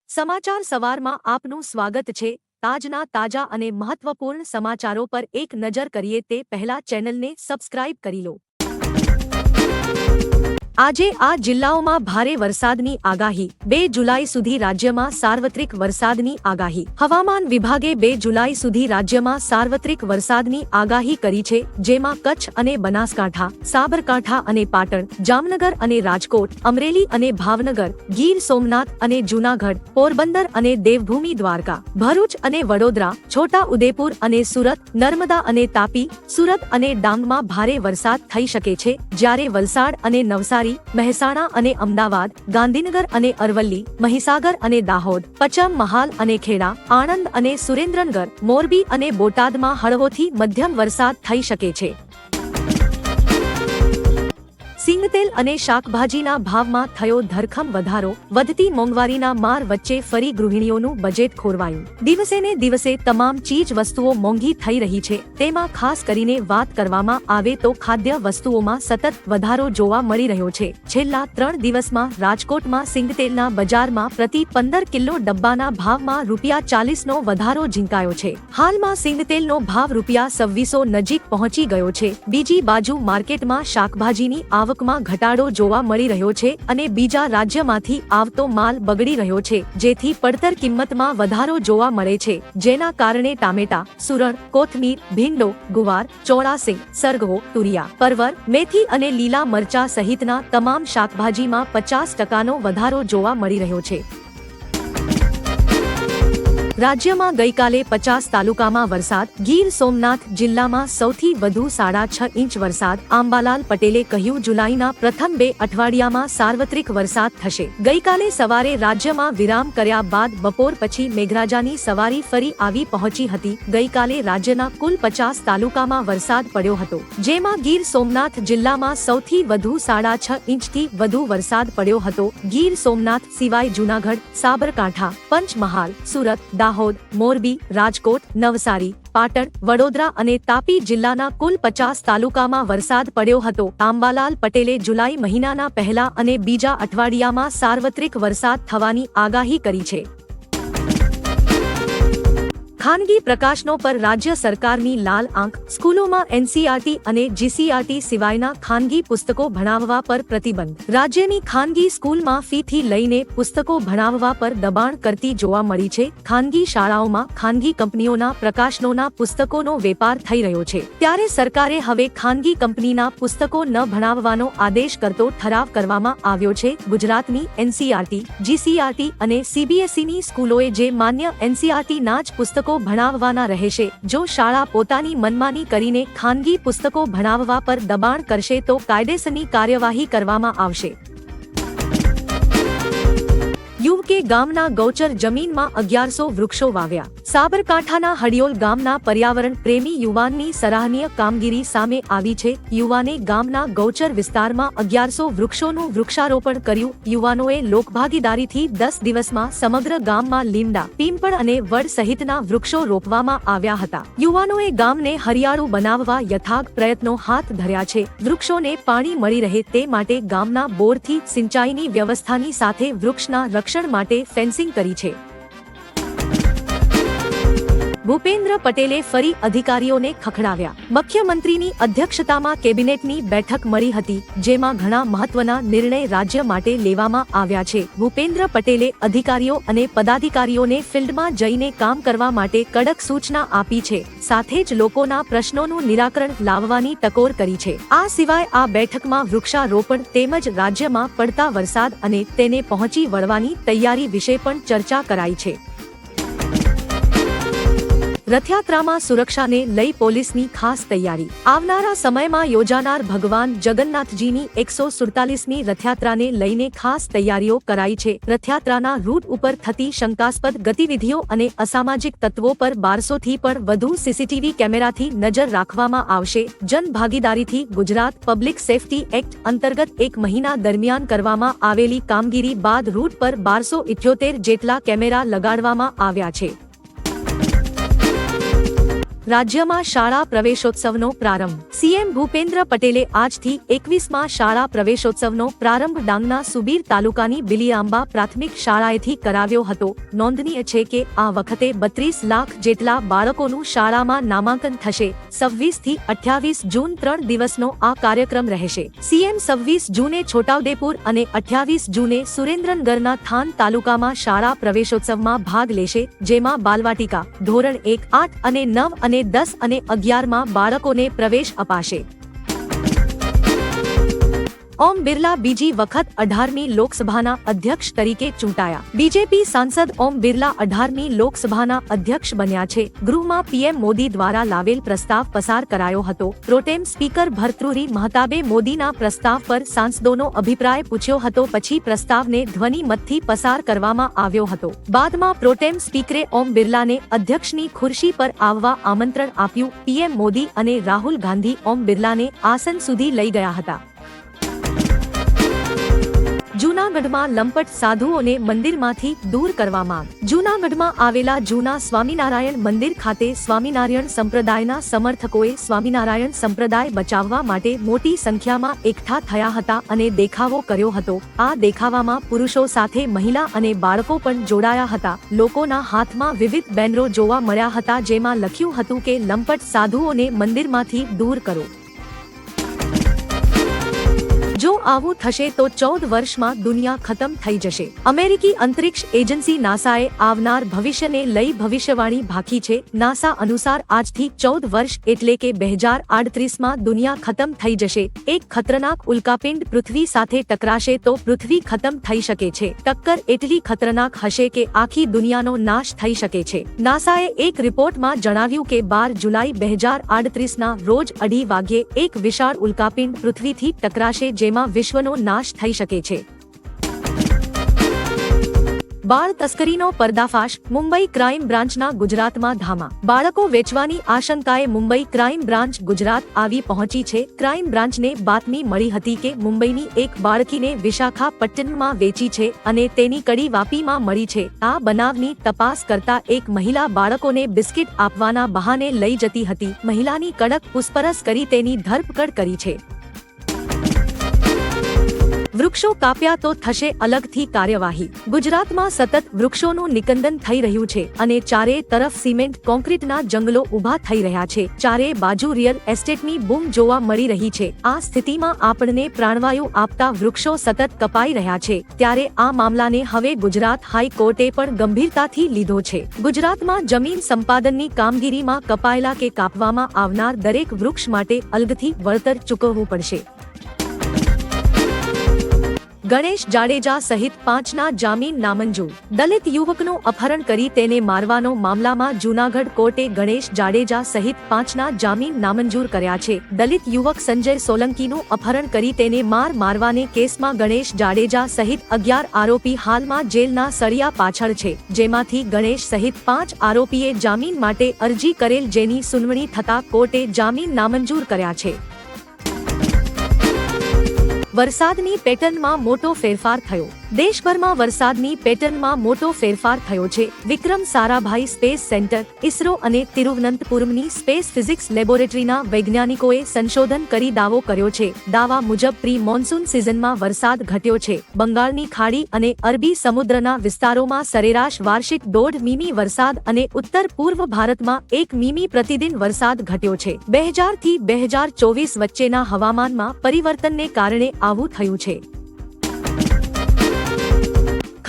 સમાચાર સવારમાં આપનું સ્વાગત છે। તાજના તાજા અને મહત્વપૂર્ણ સમાચારો પર એક નજર કરીએ તે પહેલા ચેનલને સબસ્ક્રાઇબ કરી લો। આજે આ જિલ્લાઓમાં ભારે વરસાદની આગાહી। 2 જુલાઈ સુધી રાજ્યમાં સાર્વત્રિક વરસાદની આગાહી। હવામાન વિભાગે 2 જુલાઈ સુધી રાજ્યમાં સાર્વત્રિક વરસાદની આગાહી કરી છે, જેમાં કચ્છ અને બનાસકાંઠા, સાબરકાંઠા અને પાટણ, જામનગર અને રાજકોટ, અમરેલી અને ભાવનગર, ગીર સોમનાથ અને જૂનાગઢ, પોરબંદર અને દેવભૂમિ દ્વારકા, ભરૂચ અને વડોદરા, છોટા ઉદેપુર અને સુરત, નર્મદા અને તાપી, સુરત અને ડાંગમાં ભારે વરસાદ થઈ શકે છે, જ્યારે વલસાડ અને નવસારી, મહેસાણા અને અમદાવાદ, ગાંધીનગર અને અરવલ્લી, મહીસાગર અને દાહોદ, પંચમહાલ અને ખેડા, આણંદ અને સુરેન્દ્રનગર, મોરબી અને બોટાદમાં હળવોથી મધ્યમ વરસાદ થઈ શકે છે। સિંગતેલ અને શાકભાજીના ભાવમાં થયો ધરખમ વધારો। વધતી મોંઘવારીના માર વચ્ચે ફરી ગૃહિણીઓનું બજેટ ખોરવાયું। દિવસે ને દિવસે તમામ ચીજ વસ્તુઓ મોંઘી થઈ રહી છે। તેમાં ખાસ કરીને વાત કરવામાં આવે તો ખાદ્ય વસ્તુઓમાં સતત વધારો જોવા મળી રહ્યો છે। છેલ્લા 3 દિવસમાં રાજકોટમાં સિંગતેલના બજારમાં પ્રતિ 15 કિલો ડબ્બાના ભાવમાં ₹40નો વધારો ઝીંકાયો છે। હાલમાં સિંગતેલનો ભાવ ₹2600 નજીક પહોંચી ગયો છે। બીજી બાજુ માર્કેટમાં શાકભાજીની આવકમાં ઘટાડો જોવા મળી રહ્યો છે અને બીજા રાજ્યમાંથી આવતો માલ બગડી રહ્યો છે, જેથી પડતર કિંમતમાં વધારો જોવા મળે છે, જેના કારણે ટામેટા, સુરણ, કોથમીર, ભીંડો, ગુવાર, ચોળાસિંગ, સરગવો, તુરિયા, પરવર, મેથી અને લીલા મરચા સહિતના તમામ શાકભાજીમાં 50%નો વધારો જોવા મળી રહ્યો છે। રાજ્યમાં ગઈકાલે 50 તાલુકામાં વરસાદ। ગીર સોમનાથ જિલ્લામાં સૌથી વધુ 6.5 ઇંચ વરસાદ। આંબાલાલ પટેલે કહ્યું, જુલાઈના પ્રથમ 2 અઠવાડિયામાં સાર્વત્રિક વરસાદ થશે। ગઈકાલે સવારે રાજ્યમાં વિરામ કર્યા બાદ બપોર પછી મેઘરાજાની સવારી ફરી આવી પહોંચી હતી। ગઈકાલે રાજ્યના કુલ 50 તાલુકામાં વરસાદ પડ્યો હતો, જેમાં ગીર સોમનાથ જિલ્લામાં સૌથી વધુ 6.5 ઇંચથી વધુ વરસાદ પડ્યો હતો। ગીર સોમનાથ સિવાય જૂનાગઢ, સાબરકાંઠા, પંચમહાલ, સુરત, દાહોદ, મોરબી, રાજકોટ, નવસારી, પાટણ, વડોદરા અને તાપી જિલ્લાના કુલ 50 તાલુકામાં વરસાદ પડ્યો હતો। આંબાલાલ પટેલે જુલાઈ મહિનાના પહેલા અને બીજા અઠવાડિયામાં સાર્વત્રિક વરસાદ થવાની આગાહી કરી છે। ખાનગી પ્રકાશનો પર રાજ્ય સરકારની લાલ આંખ। સ્કૂલોમાં એનસીઈઆરટી અને જીસીઈઆરટી સિવાયના ખાનગી પુસ્તકો ભણાવવા પર પ્રતિબંધ। રાજ્યની ખાનગી સ્કૂલમાં ફીથી લઈને પુસ્તકો ભણાવવા પર દબાણ કરતી જોવા મળી છે। ખાનગી શાળાઓમાં ખાનગી કંપનીઓના પ્રકાશનોના પુસ્તકોનો વેપાર થઈ રહ્યો છે, ત્યારે સરકારે હવે ખાનગી કંપનીના પુસ્તકો ન ભણાવવાનો આદેશ કરતો ઠરાવ કરવામાં આવ્યો છે। ગુજરાતની એનસીઈઆરટી, જીસીઈઆરટી અને સીબીએસઈની સ્કૂલોએ જે માન્ય એનસીઈઆરટીના જ પુસ્તકો ભણાવવાના રહેશે। જો શાળા પોતાની મનમાની કરીને ખાનગી પુસ્તકો ભણાવવા પર દબાણ કરશે તો કાયદેસરની કાર્યવાહી કરવામાં આવશે। યુવકે ગામના ગૌચર જમીનમાં 1100 વૃક્ષો વાવ્યા। સાબરકાંઠાના હડિયોલ ગામના પર્યાવરણ પ્રેમી યુવાનની સરાહનીય કામગીરી સામે આવી છે। યુવાને ગામના ગૌચર વિસ્તારમાં 1100 વૃક્ષોનું વૃક્ષારોપણ કર્યું। યુવાનોએ લોકભાગીદારીથી 10 દિવસમાં સમગ્ર ગામમાં લીમડા, પીપળ અને વડ સહિતના વૃક્ષો રોપવામાં આવ્યા હતા। યુવાનોએ ગામને હરિયાળું બનાવવા યથાર્થ પ્રયત્નો હાથ ધર્યા છે। વૃક્ષોને પાણી મળી રહે તે માટે ગામના બોરથી સિંચાઈની વ્યવસ્થાની સાથે વૃક્ષના રક્ષણ માટે ફેન્સિંગ કરી છે। ભૂપેન્દ્ર પટેલે ફરી અધિકારીઓને ખખડાવ્યા। મુખ્યમંત્રીની અધ્યક્ષતામાં કેબિનેટની બેઠક મળી હતી, જેમાં ઘણા મહત્વના નિર્ણય રાજ્ય માટે લેવામાં આવ્યા છે। ભૂપેન્દ્ર પટેલે અધિકારીઓ અને પદાધિકારીઓને ફિલ્ડમાં જઈને કામ કરવા માટે કડક સૂચના આપી છે, સાથે જ લોકોના પ્રશ્નોનું નિરાકરણ લાવવાની ટકોર કરી છે। આ સિવાય આ બેઠકમાં વૃક્ષારોપણ તેમજ રાજ્યમાં પડતા વરસાદ અને તેને પહોંચી વળવાની તૈયારી વિશે પણ ચર્ચા કરાઈ છે। રથયાત્રામાં સુરક્ષાને લઈ પોલીસની ખાસ તૈયારી। આવનારા સમયમાં યોજાનાર ભગવાન જગન્નાથજીની 147મી રથયાત્રાને લઈને ખાસ તૈયારીઓ કરાઈ છે। રથયાત્રાના રૂટ ઉપર થતી શંકાસ્પદ ગતિવિધિઓ અને અસામાજિક તત્વો પર 1200થી પણ વધુ સીસીટીવી કેમેરાથી નજર રાખવામાં આવશે। જનભાગીદારીથી ગુજરાત પબ્લિક સેફટી એક્ટ અંતર્ગત 1 મહિના દરમિયાન કરવામાં આવેલી કામગીરી બાદ રૂટ પર 1278 જેટલા કેમેરા લગાડવામાં આવ્યા છે। રાજ્યમાં શાળા પ્રવેશોત્સવનો પ્રારંભ. સીએમ ભૂપેન્દ્ર પટેલે આજથી 21મા શાળા પ્રવેશોત્સવનો પ્રારંભ ડાંગના સુબીર તાલુકાની બિલીઆંબા પ્રાથમિક શાળાએથી કરાવ્યો હતો. નોંધનીય છે કે આ વખતે 32 લાખ જેટલા બાળકોનું શાળામાં નામાંકન થશે. 26 થી 28 જૂન 3 દિવસનો આ કાર્યક્રમ રહેશે. સીએમ 26 જૂને છોટાઉદેપુર અને 28 જૂને સુરેન્દ્રનગરના થાન તાલુકામાં શાળા પ્રવેશોત્સવમાં ભાગ લેશે, જેમાં બાલવાટિકા, ધોરણ 1, 8 અને 9 અને 10 અને 11માં બાળકોને પ્રવેશ અપાશે. ઓમ બિરલા બીજી વખત 18મી લોકસભાના અધ્યક્ષ તરીકે ચૂંટાયા. બીજેપી સાંસદ ઓમ બિરલા 18મી લોકસભાના અધ્યક્ષ બન્યા છે. ગૃહમાં પીએમ મોદી દ્વારા લાવેલ પ્રસ્તાવ પસાર કરાયો હતો. પ્રોટેમ સ્પીકર ભર્તૃહરી મહતાબે મોદીના પ્રસ્તાવ પર સાંસદોનો અભિપ્રાય પૂછ્યો હતો. પછી પ્રસ્તાવને ધ્વનિમતથી પસાર કરવામાં આવ્યો હતો. બાદમાં પ્રોટેમ સ્પીકરે ઓમ બિરલાને અધ્યક્ષની ખુરશી પર આવવા આમંત્રણ આપ્યું. પીએમ મોદી અને રાહુલ ગાંધી ઓમ બિરલાને આસન સુધી લઈ ગયા હતા. જૂનાગઢમાં લંપટ સાધુઓને મંદિરમાંથી દૂર કરવા માંગ. જૂનાગઢમાં આવેલા જૂના સ્વામિનારાયણ મંદિર ખાતે સ્વામિનારાયણ સંપ્રદાયના સમર્થકોએ સ્વામિનારાયણ સંપ્રદાય બચાવવા માટે મોટી સંખ્યામાં એકઠા થયા હતા અને દેખાવો કર્યો હતો. આ દેખાવામાં પુરુષો સાથે મહિલા અને બાળકો પણ જોડાયા હતા. લોકોના હાથમાં વિવિધ બેનરો જોવા મળ્યા હતા, જેમાં લખ્યું હતું કે લંપટ સાધુઓને મંદિરમાંથી દૂર કરો. જો આવું થશે તો 14 વર્ષમાં દુનિયા ખતમ થઈ જશે. અમેરિકી અંતરિક્ષ એજન્સી નાસાએ આવનાર ભવિષ્યને લઈ ભવિષ્યવાણી ભાકી છે. નાસા અનુસાર આજથી 14 વર્ષ એટલે કે 2038માં દુનિયા ખતમ થઈ જશે. એક ખતરનાક ઉલ્કાપિંડ પૃથ્વી સાથે ટકરાશે તો પૃથ્વી ખતમ થઈ શકે છે. ટક્કર એટલી ખતરનાક હશે કે આખી દુનિયાનો નાશ થઈ શકે છે. નાસાએ એક રિપોર્ટમાં જણાવ્યું કે 12 જુલાઈ 2038ના રોજ 2:30 વાગ્યે એક વિશાળ ઉલ્કાપિંડ પૃથ્વીથી ટકરાશે, જેમાં વિશ્વનો નાશ થઈ શકે છે. બાળ તસ્કરીનો પર્દાફાશ. મુંબઈ ક્રાઇમ બ્રાન્ચના ગુજરાતમાં ધામા. બાળકો વેચવાની આશંકાએ મુંબઈ ક્રાઇમ બ્રાન્ચ ગુજરાત આવી પહોંચી છે. ક્રાઇમ બ્રાન્ચને બાતમી મળી હતી કે મુંબઈની એક બાળકીને વિશાખાપટ્ટનમમાં વેચી છે અને તેની કડી વાપીમાં મળી છે. આ બનાવની તપાસ કરતા એક મહિલા બાળકોને બિસ્કિટ આપવાના બહાને લઈ જતી હતી. મહિલાની કડક પૂછપરછ કરી તેની ધરપકડ કરી છે. વૃક્ષો કાપ્યા તો થશે અલગથી કાર્યવાહી. ગુજરાતમાં સતત વૃક્ષોનું નિકંદન થઈ રહ્યું છે અને ચારે તરફ સિમેન્ટ કોન્ક્રીટના જંગલો ઊભા થઈ રહ્યા છે. ચારે બાજુ રિયલ એસ્ટેટની બૂમ જોવા મળી રહી છે. આ સ્થિતિમાં આપણને પ્રાણવાયુ આપતા વૃક્ષો સતત કપાઈ રહ્યા છે. ત્યારે આ મામલાને હવે ગુજરાત હાઈકોર્ટે પણ ગંભીરતાથી લીધો છે. ગુજરાતમાં જમીન સંપાદનની કામગીરીમાં કપાયેલા કે કાપવામાં આવનાર દરેક વૃક્ષ માટે અલગથી વળતર ચૂકવવું પડશે. ગણેશ જાડેજા સહિત 5ના જામીન નામંજૂર. દલિત યુવકનું અપહરણ કરી તેને મારવાનો મામલામાં જૂનાગઢ કોર્ટે ગણેશ જાડેજા સહિત 5ના જામીન નામંજૂર કર્યા છે. દલિત યુવક સંજય સોલંકીનું અપહરણ કરી તેને મારવાને કેસમાં ગણેશ જાડેજા સહિત 11 આરોપી હાલમાં જેલના સળિયા પાછળ છે, જેમાંથી ગણેશ સહિત 5 આરોપીએ જામીન માટે અરજી કરેલ, જેની સુનવણી થતા કોર્ટે જામીન નામંજૂર કર્યા છે. વરસાદની પેટર્નમાં મોટો ફેરફાર થયો. દેશભરમાં વરસાદની પેટર્નમાં મોટો ફેરફાર થયો છે. વિક્રમ સારાભાઈ સ્પેસ સેન્ટર, ઇસરો અને તિરુવનંતપુરમની સ્પેસ ફિઝિક્સ લેબોરેટરીના વૈજ્ઞાનિકોએ સંશોધન કરી દાવો કર્યો છે. દાવા મુજબ પ્રી મોન્સૂન સિઝનમાં વરસાદ ઘટ્યો છે. બંગાળની ખાડી અને અરબી સમુદ્રના વિસ્તારોમાં સરેરાશ વાર્ષિક 1.5 મીમી વરસાદ અને ઉત્તર પૂર્વ ભારતમાં 1 મીમી પ્રતિદિન વરસાદ ઘટ્યો છે. 2000 થી 2024 વચ્ચેના હવામાનમાં પરિવર્તનને કારણે આવું થયું છે.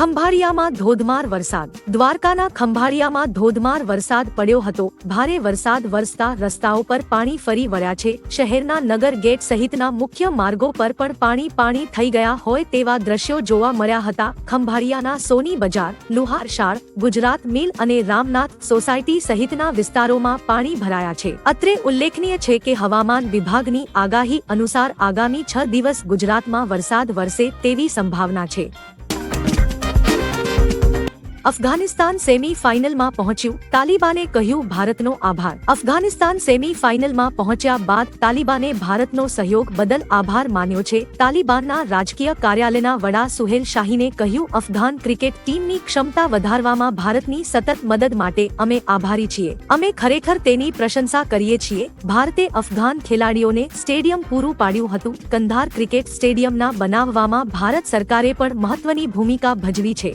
ખંભાળિયામાં ધોધમાર વરસાદ. દ્વારકાના ખંભાળિયામાં ધોધમાર વરસાદ પડ્યો હતો. ભારે વરસાદ વરસતા રસ્તાઓ પર પાણી ફરી વળ્યા છે. શહેરના નગર ગેટ સહિતના મુખ્ય માર્ગો પર પણ પાણી થઈ ગયા હોય તેવા દ્રશ્યો જોવા મળ્યા હતા. ખંભાળિયાના સોની બજાર, લુહારશાળ, ગુજરાત મિલ અને રામનાથ સોસાયટી સહિતના વિસ્તારોમાં પાણી ભરાયા છે. અત્રે ઉલ્લેખનીય છે કે હવામાન વિભાગની આગાહી અનુસાર આગામી 6 દિવસ ગુજરાતમાં વરસાદ વરસે તેવી સંભાવના છે. અફઘાનિસ્તાન સેમી ફાઇનલમાં પહોંચ્યું, તાલિબાને કહ્યું ભારતનો આભાર. અફઘાનિસ્તાન સેમી ફાઇનલમાં પહોંચ્યા બાદ તાલિબાને ભારતનો સહયોગ બદલ આભાર માન્યો છે. તાલિબાનના રાજકીય કાર્યાલયના વડા સુહેલ શાહીને કહ્યું, અફઘાન ક્રિકેટ ટીમની ક્ષમતા વધારવામાં ભારતની સતત મદદ માટે અમે આભારી છીએ. અમે ખરેખર તેની પ્રશંસા કરીએ છીએ. ભારતે અફઘાન ખેલાડીઓને સ્ટેડિયમ પૂરું પાડ્યું હતું. કંધાર ક્રિકેટ સ્ટેડિયમના બનાવવામાં ભારત સરકારે પણ મહત્વની ભૂમિકા ભજવી છે.